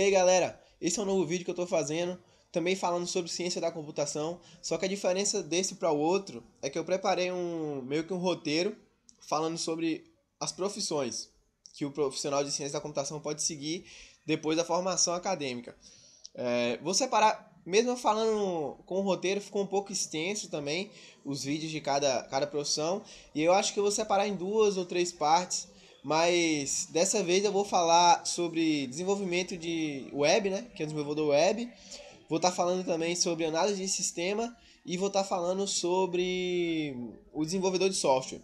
aí galera, esse é um novo vídeo que eu tô fazendo, também falando sobre ciência da computação, só que a diferença desse para o outro é que eu preparei meio que um roteiro falando sobre as profissões que o profissional de ciência da computação pode seguir depois da formação acadêmica. Vou separar, mesmo falando com o roteiro, ficou um pouco extenso também os vídeos de cada profissão, e eu acho que eu vou separar em 2 ou 3 partes. Mas dessa vez eu vou falar sobre desenvolvimento de web, né? Que é desenvolvedor web. Vou estar falando também sobre análise de sistema e vou estar falando sobre o desenvolvedor de software.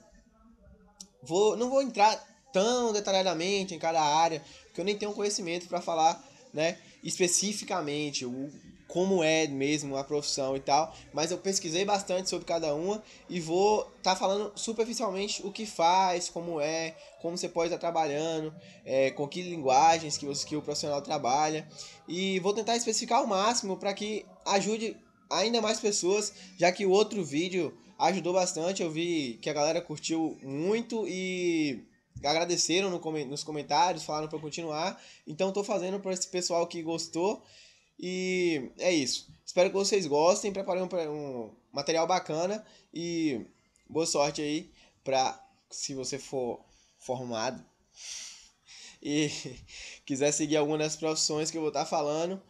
Não vou entrar tão detalhadamente em cada área, porque eu nem tenho conhecimento para falar, né, especificamente como é mesmo a profissão e tal, mas eu pesquisei bastante sobre cada uma e vou estar falando superficialmente o que faz, como você pode estar trabalhando, com que linguagens que o profissional trabalha, e vou tentar especificar ao máximo para que ajude ainda mais pessoas, já que o outro vídeo ajudou bastante. Eu vi que a galera curtiu muito e agradeceram nos comentários, falaram para continuar. Então tô fazendo para esse pessoal que gostou. E é isso. Espero que vocês gostem. Preparei um material bacana e boa sorte aí para se você for formado e quiser seguir alguma das profissões que eu vou estar falando.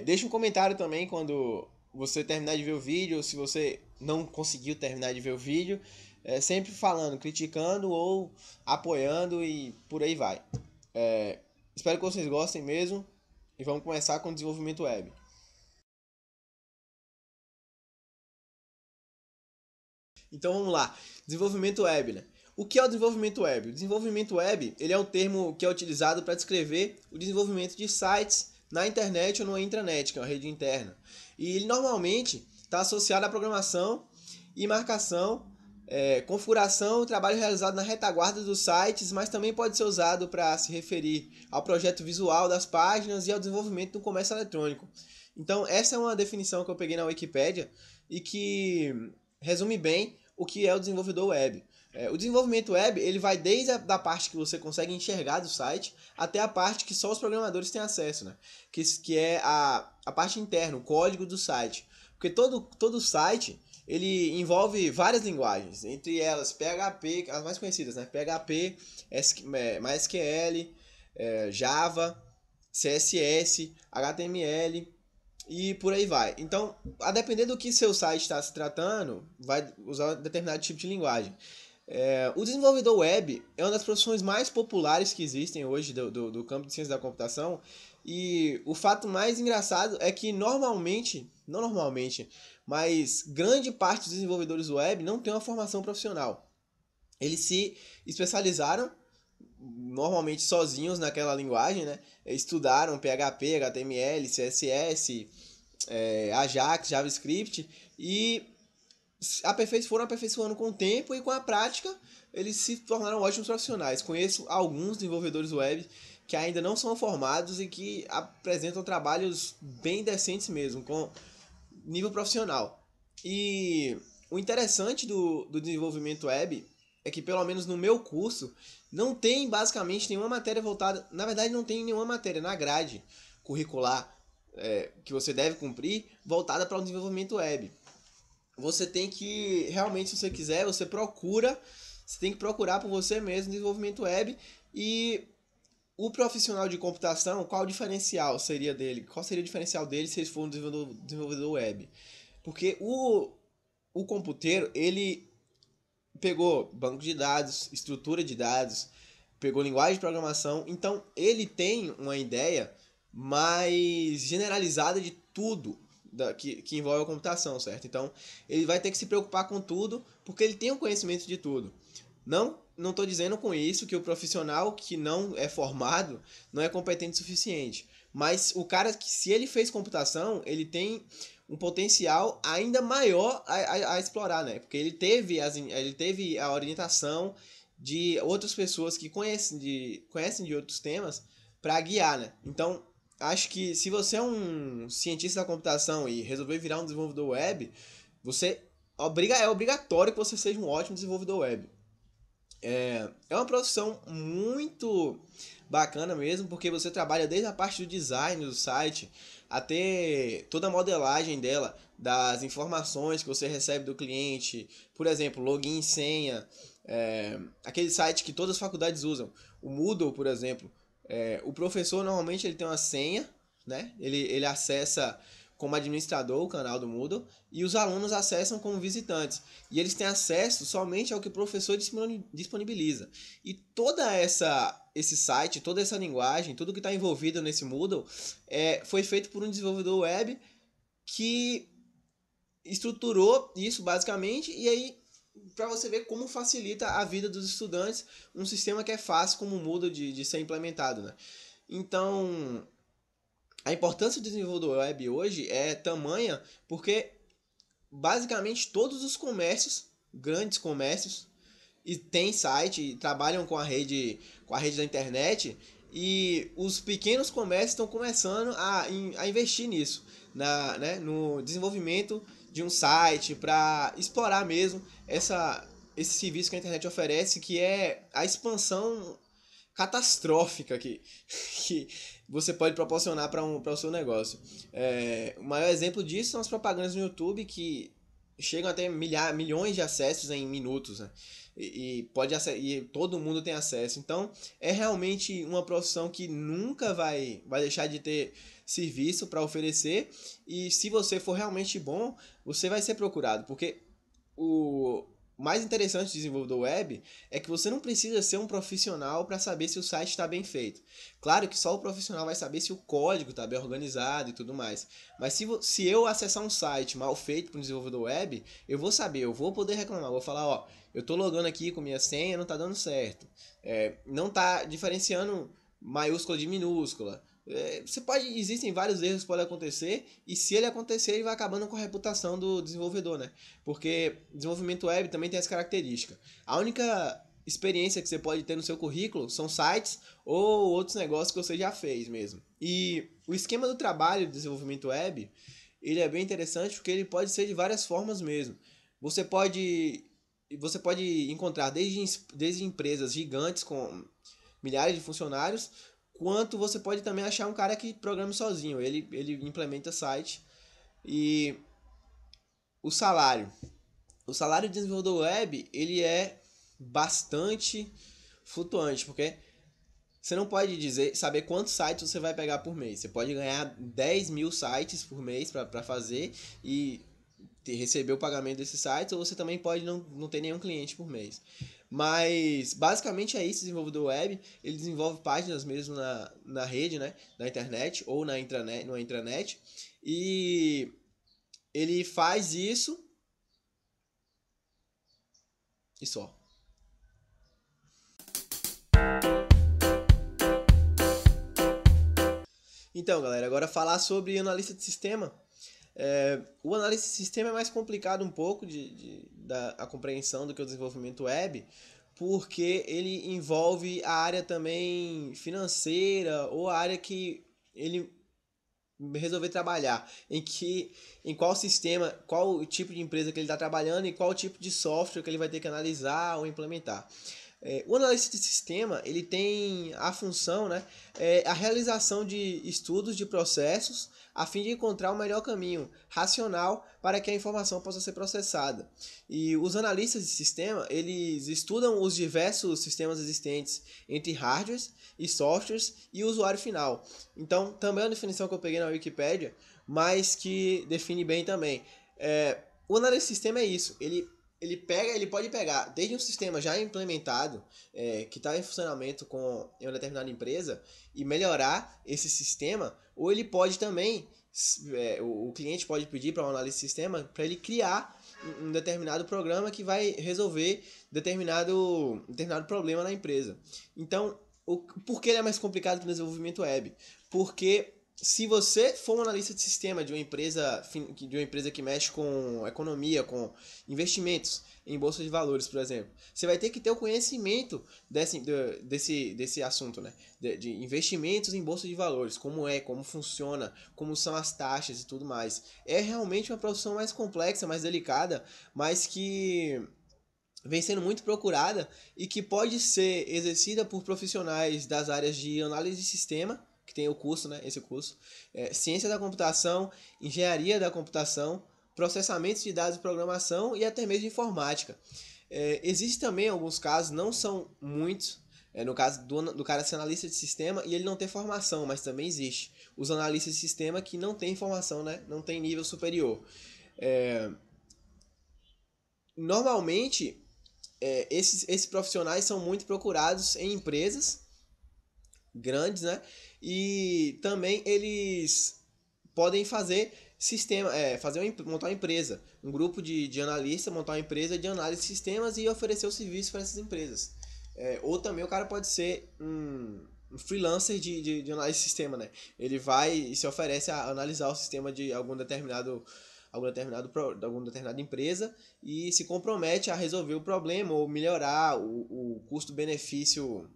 Deixa um comentário também quando você terminar de ver o vídeo, ou se você não conseguiu terminar de ver o vídeo, sempre falando, criticando ou apoiando e por aí vai. Espero que vocês gostem mesmo e vamos começar com o desenvolvimento web. Então vamos lá, desenvolvimento web, né? O que é o desenvolvimento web? O desenvolvimento web ele é um termo que é utilizado para descrever o desenvolvimento de sites na internet ou no intranet, que é uma rede interna. E ele normalmente está associado à programação e marcação, configuração e trabalho realizado na retaguarda dos sites, mas também pode ser usado para se referir ao projeto visual das páginas e ao desenvolvimento do comércio eletrônico. Então essa é uma definição que eu peguei na Wikipédia e que resume bem o que é o desenvolvedor web. O desenvolvimento web ele vai desde a parte que você consegue enxergar do site até a parte que só os programadores têm acesso, né? Que é a parte interna, o código do site. Porque todo site ele envolve várias linguagens, entre elas PHP, as mais conhecidas, né? PHP, MySQL, Java, CSS, HTML e por aí vai. Então, a depender do que seu site está se tratando, vai usar um determinado tipo de linguagem. O desenvolvedor web é uma das profissões mais populares que existem hoje do campo de ciência da computação. E o fato mais engraçado é que não normalmente, mas grande parte dos desenvolvedores web não tem uma formação profissional. Eles se especializaram normalmente sozinhos naquela linguagem, né? Estudaram PHP, HTML, CSS, Ajax, JavaScript e foram aperfeiçoando com o tempo e com a prática eles se tornaram ótimos profissionais. Conheço alguns desenvolvedores web que ainda não são formados e que apresentam trabalhos bem decentes mesmo, com nível profissional. E o interessante do desenvolvimento web é que, pelo menos no meu curso, não tem basicamente nenhuma matéria voltada. Na verdade, não tem nenhuma matéria na grade curricular que você deve cumprir voltada para o desenvolvimento web. Você tem que, realmente, se você quiser, você tem que procurar por você mesmo desenvolvimento web. E o profissional de computação, qual o diferencial seria dele? Qual seria o diferencial dele se ele for um desenvolvedor web? Porque o computeiro, ele pegou banco de dados, estrutura de dados, pegou linguagem de programação, então ele tem uma ideia mais generalizada de tudo que envolve a computação, certo? Então ele vai ter que se preocupar com tudo, porque ele tem um conhecimento de tudo. Não estou dizendo com isso que o profissional que não é formado não é competente o suficiente. Mas o cara que, se ele fez computação, ele tem um potencial ainda maior a explorar, né? Porque ele teve a orientação de outras pessoas que conhecem de outros temas para guiar, né? Então, acho que se você é um cientista da computação e resolver virar um desenvolvedor web, é obrigatório que você seja um ótimo desenvolvedor web. É uma profissão muito bacana mesmo, porque você trabalha desde a parte do design do site até toda a modelagem dela, das informações que você recebe do cliente, por exemplo, login e senha, aquele site que todas as faculdades usam, o Moodle, por exemplo. O professor normalmente ele tem uma senha, né? Ele acessa como administrador o canal do Moodle e os alunos acessam como visitantes. E eles têm acesso somente ao que o professor disponibiliza. E toda esse site, toda essa linguagem, tudo que está envolvido nesse Moodle foi feito por um desenvolvedor web que estruturou isso basicamente, e aí para você ver como facilita a vida dos estudantes um sistema que é fácil como o Moodle de ser implementado, né? Então, a importância do desenvolvedor web hoje é tamanha porque basicamente todos os comércios, grandes comércios, e têm site e trabalham com a rede da internet, e os pequenos comércios estão começando a investir nisso, né, no desenvolvimento de um site para explorar mesmo esse serviço que a internet oferece, que é a expansão catastrófica que você pode proporcionar para o seu negócio. O maior exemplo disso são as propagandas no YouTube que chegam a ter milhões de acessos em minutos, né? E todo mundo tem acesso. Então, é realmente uma profissão que nunca vai deixar de ter serviço para oferecer. E se você for realmente bom, você vai ser procurado, porque o mais interessante do desenvolvedor web é que você não precisa ser um profissional para saber se o site está bem feito. Claro que só o profissional vai saber se o código está bem organizado e tudo mais. Mas se eu acessar um site mal feito para um desenvolvedor web, eu vou saber, eu vou poder reclamar. Eu vou falar, ó, eu estou logando aqui com minha senha, não está dando certo. Não está diferenciando maiúscula de minúscula. Existem vários erros que podem acontecer, e se ele acontecer, ele vai acabando com a reputação do desenvolvedor, né? Porque desenvolvimento web também tem essa característica. A única experiência que você pode ter no seu currículo são sites ou outros negócios que você já fez mesmo. E o esquema do trabalho de desenvolvimento web, ele é bem interessante porque ele pode ser de várias formas mesmo. Você pode encontrar desde empresas gigantes com milhares de funcionários, quanto você pode também achar um cara que programa sozinho. Ele implementa site. E o salário. O salário de desenvolvedor web, ele é bastante flutuante, porque você não pode saber quantos sites você vai pegar por mês. Você pode ganhar 10 mil sites por mês para fazer e receber o pagamento desses sites, ou você também pode não ter nenhum cliente por mês. Mas basicamente é isso, desenvolvedor web. Ele desenvolve páginas mesmo na rede, né? Na internet ou na intranet. E ele faz isso e só. Então, galera, agora falar sobre analista de sistema. O analista de sistema é mais complicado um pouco da compreensão do que o desenvolvimento web, porque ele envolve a área também financeira ou a área que ele resolver trabalhar, em qual sistema, qual o tipo de empresa que ele está trabalhando e qual o tipo de software que ele vai ter que analisar ou implementar. O analista de sistema, ele tem a função, né, a realização de estudos de processos a fim de encontrar o melhor caminho racional para que a informação possa ser processada. E os analistas de sistema, eles estudam os diversos sistemas existentes entre hardwares e softwares e o usuário final. Então, também é uma definição que eu peguei na Wikipédia, mas que define bem também. O analista de sistema é isso, ele pode pegar desde um sistema já implementado, que está em funcionamento em uma determinada empresa, e melhorar esse sistema, ou ele pode também, o cliente pode pedir para um analista de sistema para ele criar um determinado programa que vai resolver determinado problema na empresa. Então, por que ele é mais complicado que o desenvolvimento web? Porque se você for um analista de sistema de uma empresa que mexe com economia, com investimentos em bolsa de valores, por exemplo, você vai ter que ter o conhecimento desse assunto, né? De investimentos em bolsa de valores, como funciona, como são as taxas e tudo mais. É realmente uma profissão mais complexa, mais delicada, mas que vem sendo muito procurada e que pode ser exercida por profissionais das áreas de análise de sistema, que tem o curso, né, esse curso, ciência da computação, engenharia da computação, processamento de dados e programação e até mesmo informática. Existe também alguns casos, não são muitos, no caso do cara ser analista de sistema e ele não ter formação, mas também existe os analistas de sistema que não têm formação, né, não tem nível superior. Normalmente, esses profissionais são muito procurados em empresas grandes, né? E também eles podem fazer sistema, montar uma empresa, um grupo de analistas, montar uma empresa de análise de sistemas e oferecer o serviço para essas empresas. Ou também o cara pode ser um freelancer de análise de sistema, né? Ele vai e se oferece a analisar o sistema de alguma determinada empresa e se compromete a resolver o problema ou melhorar o custo-benefício.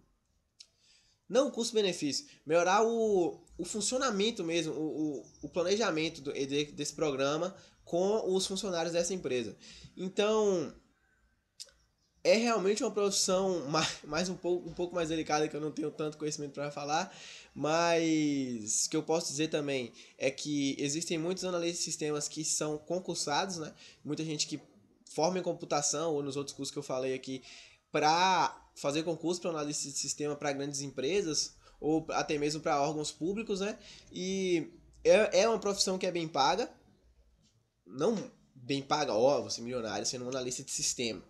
Não o custo-benefício, melhorar o funcionamento mesmo, o planejamento desse programa com os funcionários dessa empresa. Então, é realmente uma profissão um pouco mais delicada, que eu não tenho tanto conhecimento para falar, mas o que eu posso dizer também é que existem muitos analistas de sistemas que são concursados, né? Muita gente que forma em computação ou nos outros cursos que eu falei aqui para fazer concurso para análise de sistema para grandes empresas ou até mesmo para órgãos públicos, né? E é uma profissão que é bem paga, não bem paga, você milionário sendo um analista de sistema.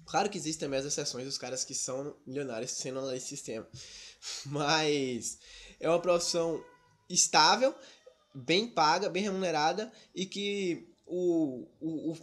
Claro que existem também as exceções dos caras que são milionários sendo analista de sistema. Mas é uma profissão estável, bem paga, bem remunerada e que o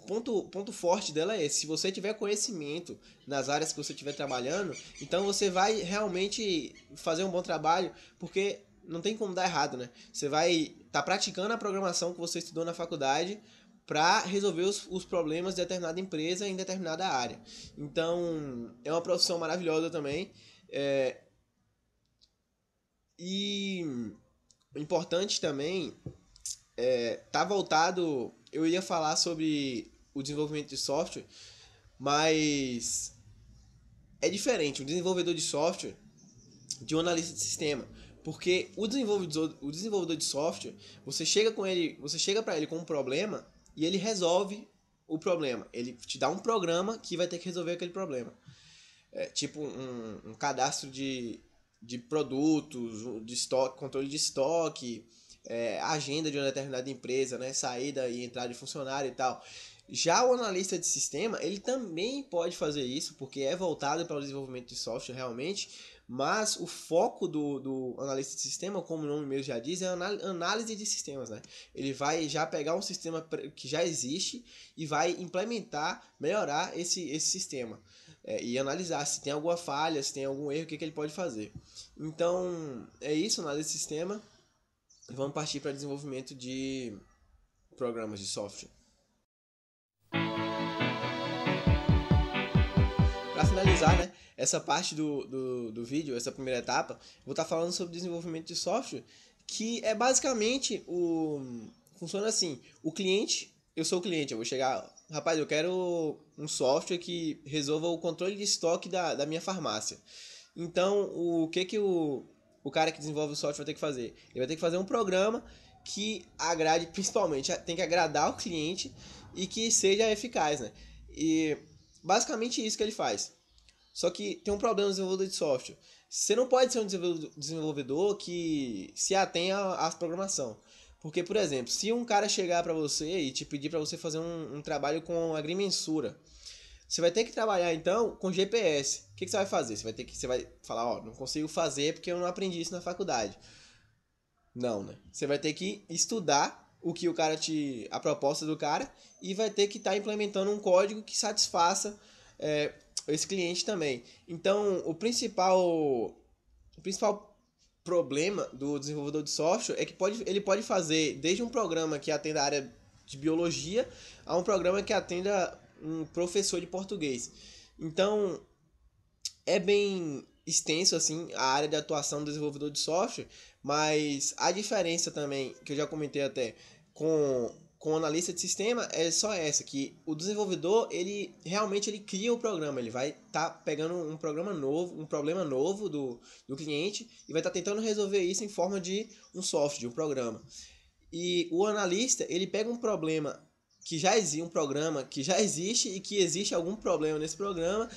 ponto forte dela é esse. Se você tiver conhecimento nas áreas que você estiver trabalhando, então você vai realmente fazer um bom trabalho, porque não tem como dar errado, né? Você vai estar praticando a programação que você estudou na faculdade para resolver os problemas de determinada empresa em determinada área. Então, é uma profissão maravilhosa também. E o importante também tá voltado. Eu ia falar sobre o desenvolvimento de software, mas é diferente o desenvolvedor de software de um analista de sistema. Porque o desenvolvedor de software, você chega para ele com um problema e ele resolve o problema. Ele te dá um programa que vai ter que resolver aquele problema. Tipo um cadastro de produtos, de estoque, controle de estoque, agenda de uma determinada empresa, né, saída e entrada de funcionário e tal. Já o analista de sistema, ele também pode fazer isso, porque é voltado para o desenvolvimento de software realmente, mas o foco do analista de sistema, como o nome mesmo já diz, é análise de sistemas, né? Ele vai já pegar um sistema que já existe e vai implementar, melhorar esse sistema. E analisar se tem alguma falha, se tem algum erro, o que ele pode fazer. Então, é isso, análise de sistema. Vamos partir para desenvolvimento de programas de software. Para finalizar, né, essa parte do vídeo, essa primeira etapa, vou estar falando sobre desenvolvimento de software, que é basicamente funciona assim, o cliente, eu sou o cliente, eu vou chegar, rapaz, eu quero um software que resolva o controle de estoque da minha farmácia. Então, o que o cara que desenvolve o software vai ter que fazer? Ele vai ter que fazer um programa que agrade, principalmente, tem que agradar o cliente e que seja eficaz, né? E basicamente isso que ele faz. Só que tem um problema no desenvolvedor de software. Você não pode ser um desenvolvedor que se atenha à programação. Porque, por exemplo, se um cara chegar para você e te pedir para você fazer um trabalho com agrimensura, você vai ter que trabalhar então com GPS. O que você vai fazer? Você vai falar, não consigo fazer porque eu não aprendi isso na faculdade. Não, né? Você vai ter que estudar o que a proposta do cara, e vai ter que estar implementando um código que satisfaça esse cliente também. Então, o principal problema do desenvolvedor de software é que ele pode fazer desde um programa que atenda a área de biologia a um programa que atenda um professor de português. Então, é bem extenso assim a área de atuação do desenvolvedor de software, mas a diferença também, que eu já comentei até, com com o analista de sistema é só essa, que o desenvolvedor, ele realmente cria o programa, ele vai estar pegando um programa novo, um problema novo do cliente e vai estar tentando resolver isso em forma de um software, de um programa. E o analista, ele pega um problema que já existe, um programa que já existe e que existe algum problema nesse programa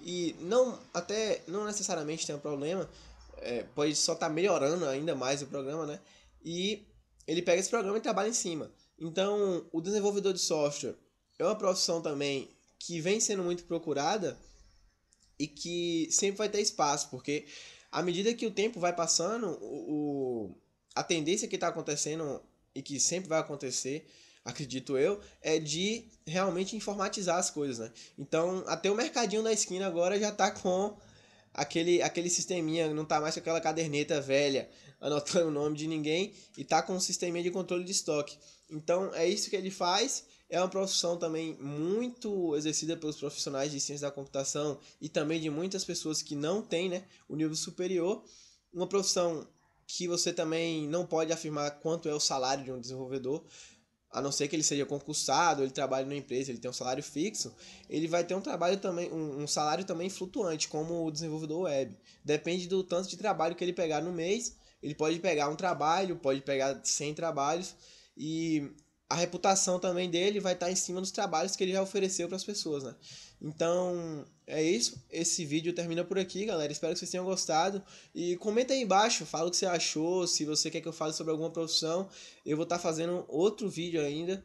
e não necessariamente tem um problema, pode só estar melhorando ainda mais o programa, né? E ele pega esse programa e trabalha em cima. Então, o desenvolvedor de software é uma profissão também que vem sendo muito procurada e que sempre vai ter espaço, porque à medida que o tempo vai passando, a tendência que está acontecendo e que sempre vai acontecer, acredito eu, é de realmente informatizar as coisas, né? Então, até o mercadinho da esquina agora já está com aquele sisteminha, não tá mais com aquela caderneta velha anotando o nome de ninguém e tá com um sisteminha de controle de estoque. Então é isso que ele faz. É uma profissão também muito exercida pelos profissionais de ciência da computação e também de muitas pessoas que não têm, né, o nível superior. Uma profissão que você também não pode afirmar quanto é o salário de um desenvolvedor, a não ser que ele seja concursado, ele trabalhe numa empresa, ele tem um salário fixo, ele vai ter um trabalho também, um salário também flutuante, como o desenvolvedor web. Depende do tanto de trabalho que ele pegar no mês, ele pode pegar um trabalho, pode pegar 100 trabalhos, e a reputação também dele vai estar em cima dos trabalhos que ele já ofereceu para as pessoas, né? Então, é isso. Esse vídeo termina por aqui, galera. Espero que vocês tenham gostado. E comenta aí embaixo, fala o que você achou, se você quer que eu fale sobre alguma profissão. Eu vou estar fazendo outro vídeo ainda.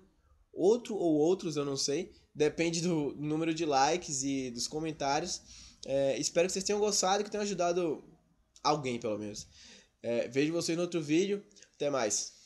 Outro ou outros, eu não sei. Depende do número de likes e dos comentários. Espero que vocês tenham gostado e que tenham ajudado alguém, pelo menos. Vejo vocês no outro vídeo. Até mais.